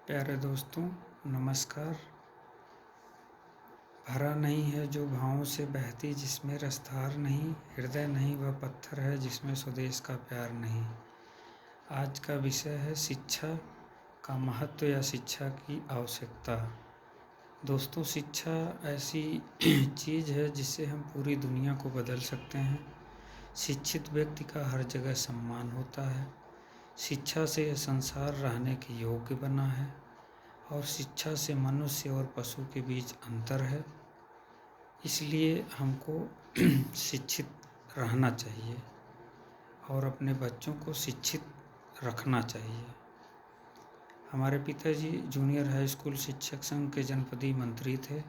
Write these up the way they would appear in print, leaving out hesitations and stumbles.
प्यारे दोस्तों, नमस्कार। भरा नहीं है जो भावों से बहती, जिसमें रसधार नहीं, हृदय नहीं वह पत्थर है जिसमें स्वदेश का प्यार नहीं। आज का विषय है शिक्षा का महत्व या शिक्षा की आवश्यकता। दोस्तों, शिक्षा ऐसी चीज़ है जिससे हम पूरी दुनिया को बदल सकते हैं। शिक्षित व्यक्ति का हर जगह सम्मान होता है। शिक्षा से यह संसार रहने के योग्य बना है और शिक्षा से मनुष्य और पशु के बीच अंतर है। इसलिए हमको शिक्षित रहना चाहिए और अपने बच्चों को शिक्षित रखना चाहिए। हमारे पिताजी जूनियर हाई स्कूल शिक्षक संघ के जनपदीय मंत्री थे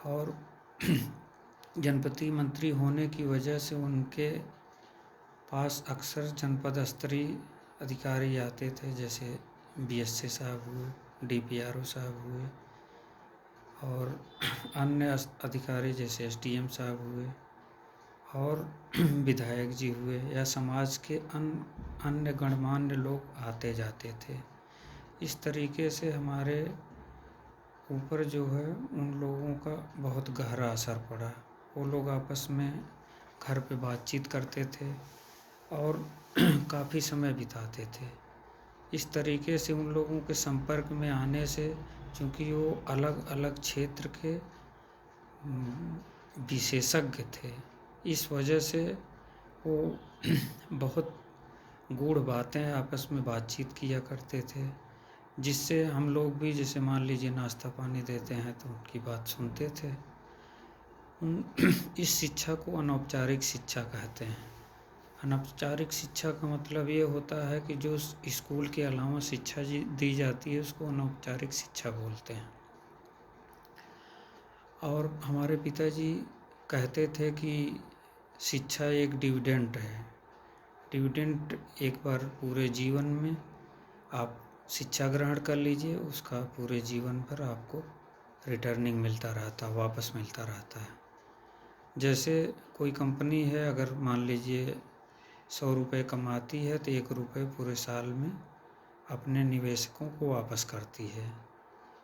और जनपदीय मंत्री होने की वजह से उनके पास अक्सर जनपद स्तरीय अधिकारी आते थे, जैसे बीएससी साहब हुए, डीपीआरओ साहब हुए और अन्य अधिकारी जैसे एसडीएम साहब हुए और विधायक जी हुए या समाज के अन्य गणमान्य लोग आते जाते थे। इस तरीके से हमारे ऊपर जो है उन लोगों का बहुत गहरा असर पड़ा। वो लोग आपस में घर पे बातचीत करते थे और काफ़ी समय बिताते थे। इस तरीके से उन लोगों के संपर्क में आने से, चूँकि वो अलग अलग क्षेत्र के विशेषज्ञ थे, इस वजह से वो बहुत गूढ़ बातें आपस में बातचीत किया करते थे, जिससे हम लोग भी, जैसे मान लीजिए नाश्ता पानी देते हैं तो उनकी बात सुनते थे। इस शिक्षा को अनौपचारिक शिक्षा कहते हैं। अनौपचारिक शिक्षा का मतलब ये होता है कि जो स्कूल के अलावा शिक्षा दी जाती है उसको अनौपचारिक शिक्षा बोलते हैं। और हमारे पिताजी कहते थे कि शिक्षा एक डिविडेंड है। डिविडेंड एक बार पूरे जीवन में आप शिक्षा ग्रहण कर लीजिए, उसका पूरे जीवन भर आपको रिटर्निंग मिलता रहता, वापस मिलता रहता है। जैसे कोई कंपनी है, अगर मान लीजिए 100 रुपये कमाती है तो 1 रुपये पूरे साल में अपने निवेशकों को वापस करती है।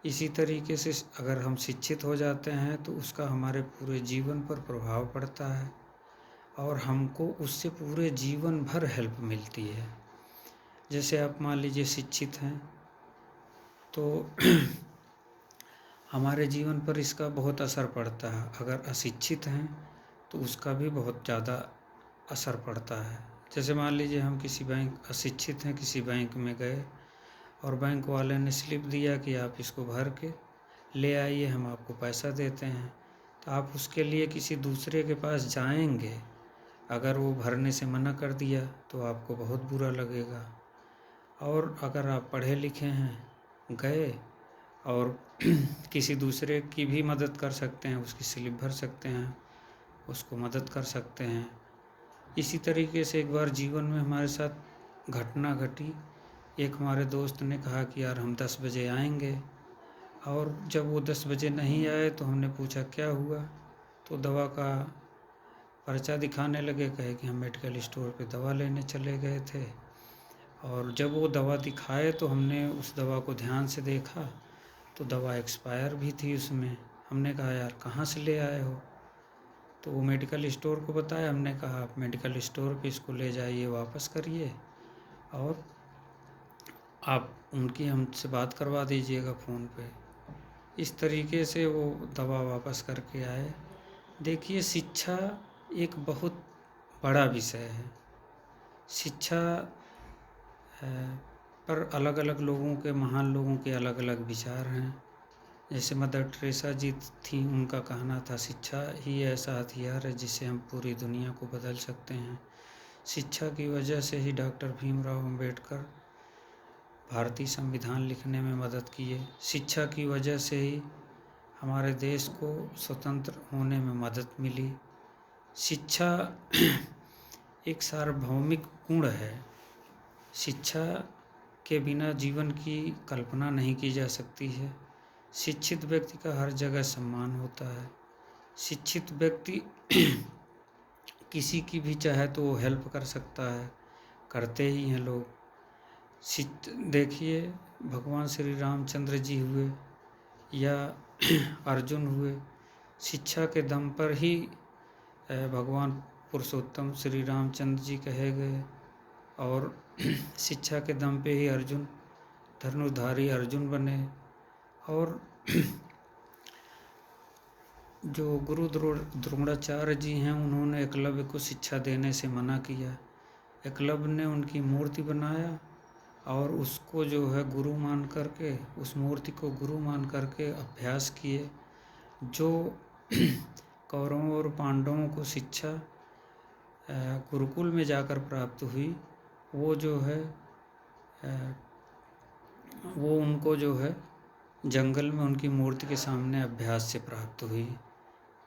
इसी तरीके से अगर हम शिक्षित हो जाते हैं तो उसका हमारे पूरे जीवन पर प्रभाव पड़ता है और हमको उससे पूरे जीवन भर हेल्प मिलती है। जैसे आप मान लीजिए शिक्षित हैं तो हमारे जीवन पर इसका बहुत असर पड़ता है। अगर अशिक्षित हैं तो उसका भी बहुत ज़्यादा असर पड़ता है। जैसे मान लीजिए हम किसी अशिक्षित हैं, किसी बैंक में गए और बैंक वाले ने स्लिप दिया कि आप इसको भर के ले आइए, हम आपको पैसा देते हैं, तो आप उसके लिए किसी दूसरे के पास जाएंगे। अगर वो भरने से मना कर दिया तो आपको बहुत बुरा लगेगा। और अगर आप पढ़े लिखे हैं, गए और किसी दूसरे की भी मदद कर सकते हैं, उसकी स्लिप भर सकते हैं, उसको मदद कर सकते हैं। इसी तरीके से एक बार जीवन में हमारे साथ घटना घटी। एक हमारे दोस्त ने कहा कि यार हम 10 बजे आएंगे, और जब वो 10 बजे नहीं आए तो हमने पूछा क्या हुआ, तो दवा का पर्चा दिखाने लगे। कहे कि हम मेडिकल स्टोर पे दवा लेने चले गए थे, और जब वो दवा दिखाए तो हमने उस दवा को ध्यान से देखा तो दवा एक्सपायर भी थी उसमें। हमने कहा यार कहाँ से ले आए हो, तो वो मेडिकल स्टोर को बताया। हमने कहा आप मेडिकल स्टोर पे इसको ले जाइए, वापस करिए और आप उनकी हमसे बात करवा दीजिएगा फ़ोन पे। इस तरीके से वो दवा वापस करके आए। देखिए, शिक्षा एक बहुत बड़ा विषय है। शिक्षा पर अलग अलग लोगों के, महान लोगों के अलग अलग विचार हैं। जैसे मदर टेरेसा जी थी, उनका कहना था शिक्षा ही ऐसा हथियार है जिससे हम पूरी दुनिया को बदल सकते हैं। शिक्षा की वजह से ही डॉक्टर भीमराव अंबेडकर भारतीय संविधान लिखने में मदद किए। शिक्षा की वजह से ही हमारे देश को स्वतंत्र होने में मदद मिली। शिक्षा एक सार्वभौमिक गुण है। शिक्षा के बिना जीवन की कल्पना नहीं की जा सकती है। शिक्षित व्यक्ति का हर जगह सम्मान होता है। शिक्षित व्यक्ति किसी की भी चाहे तो वो हेल्प कर सकता है, करते ही हैं लोग। देखिए, भगवान श्री रामचंद्र जी हुए या अर्जुन हुए, शिक्षा के दम पर ही भगवान पुरुषोत्तम श्री रामचंद्र जी कहे गए, और शिक्षा के दम पे ही अर्जुन धनुर्धारी अर्जुन बने। और जो गुरु द्रोणाचार्य जी हैं, उन्होंने एकलव्य को शिक्षा देने से मना किया। एकलव्य ने उनकी मूर्ति बनाया और उसको जो है गुरु मान करके, उस मूर्ति को गुरु मान करके अभ्यास किए। जो कौरवों और पांडवों को शिक्षा गुरुकुल में जाकर प्राप्त हुई, वो जो है वो उनको जो है जंगल में उनकी मूर्ति के सामने अभ्यास से प्राप्त हुई।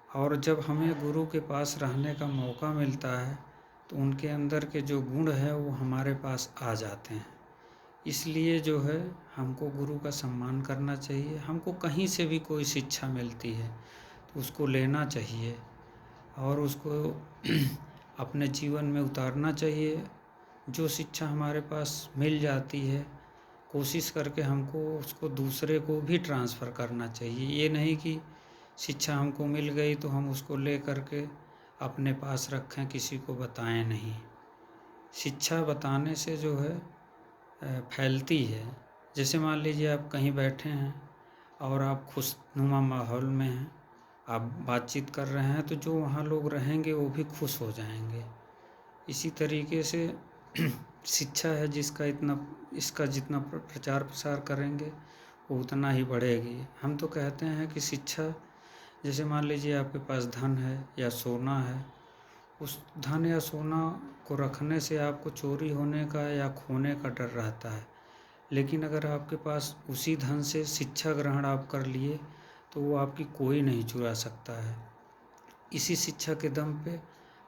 और जब हमें गुरु के पास रहने का मौका मिलता है तो उनके अंदर के जो गुण है वो हमारे पास आ जाते हैं। इसलिए जो है हमको गुरु का सम्मान करना चाहिए। हमको कहीं से भी कोई शिक्षा मिलती है तो उसको लेना चाहिए और उसको अपने जीवन में उतारना चाहिए। जो शिक्षा हमारे पास मिल जाती है, कोशिश करके हमको उसको दूसरे को भी ट्रांसफ़र करना चाहिए। ये नहीं कि शिक्षा हमको मिल गई तो हम उसको ले करके अपने पास रखें, किसी को बताएं नहीं। शिक्षा बताने से जो है फैलती है। जैसे मान लीजिए आप कहीं बैठे हैं और आप खुशनुमा माहौल में हैं, आप बातचीत कर रहे हैं, तो जो वहाँ लोग रहेंगे वो भी खुश हो जाएंगे। इसी तरीके से शिक्षा है इसका जितना प्रचार प्रसार करेंगे वो उतना ही बढ़ेगी। हम तो कहते हैं कि शिक्षा, जैसे मान लीजिए आपके पास धन है या सोना है, उस धन या सोना को रखने से आपको चोरी होने का या खोने का डर रहता है। लेकिन अगर आपके पास उसी धन से शिक्षा ग्रहण आप कर लिए तो वो आपकी कोई नहीं चुरा सकता है। इसी शिक्षा के दम पे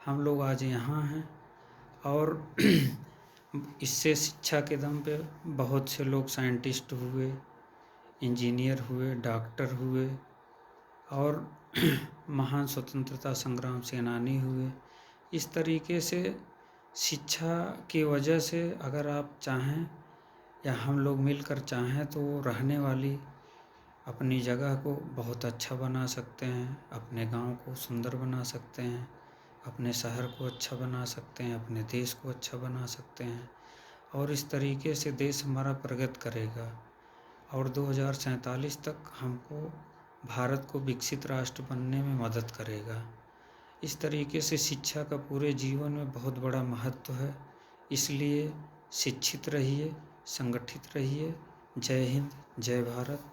हम लोग आज यहाँ हैं और इससे शिक्षा के दम पे बहुत से लोग साइंटिस्ट हुए, इंजीनियर हुए, डॉक्टर हुए और महान स्वतंत्रता संग्राम सेनानी हुए। इस तरीके से शिक्षा की वजह से अगर आप चाहें या हम लोग मिलकर चाहें तो रहने वाली अपनी जगह को बहुत अच्छा बना सकते हैं, अपने गांव को सुंदर बना सकते हैं, अपने शहर को अच्छा बना सकते हैं, अपने देश को अच्छा बना सकते हैं। और इस तरीके से देश हमारा प्रगति करेगा और 2047 तक हमको भारत को विकसित राष्ट्र बनने में मदद करेगा। इस तरीके से शिक्षा का पूरे जीवन में बहुत बड़ा महत्व है। इसलिए शिक्षित रहिए, संगठित रहिए। जय हिंद, जय भारत।